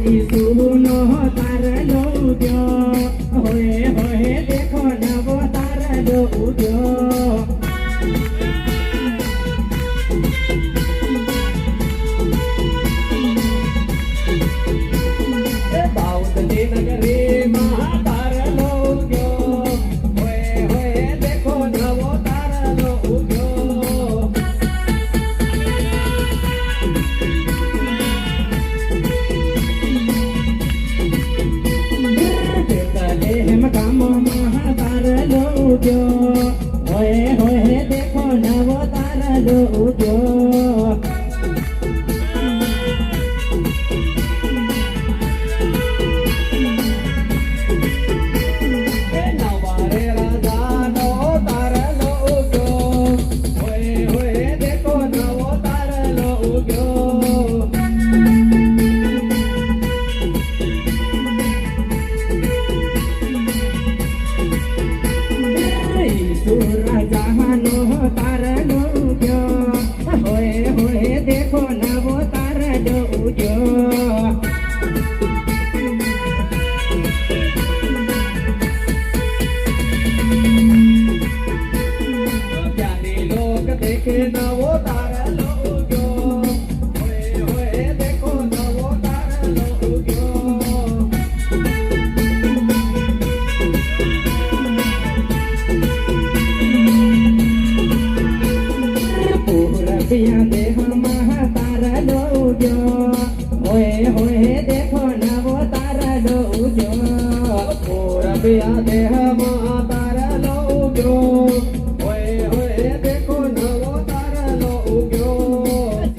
ઈસુનો તારલો ઉદ્યો હોએ હોએ દેખો નવો તારલો ઉદ્યો બાઉદની નગરીમાં તારલો ઉદ્યો હોએ હોએ દેખો નવો તારલો ઉદ્યો હોએ હોએ દેખો નવો તારલો ઉદ્યો નવારે રાજાનો તારલો ઉદ્યો હોએ હોએ દેખો નવો તારલો ઉદ્યો રાજાનો તારલો ઉદ્યો હોએ હોએ દેખો નવો તારલો ઉદ્યો જાની લોક દેખે નવો તારલો ઉદ્યો હોએ હોએ દેખો નવો તારલો ઉદ્યો દેહમાં તારલો ઉદ્યો હોએ હોએ દેખો નવો તારલો ઉદ્યો પૂરબિયા દેહમાં તારલો ઉદ્યો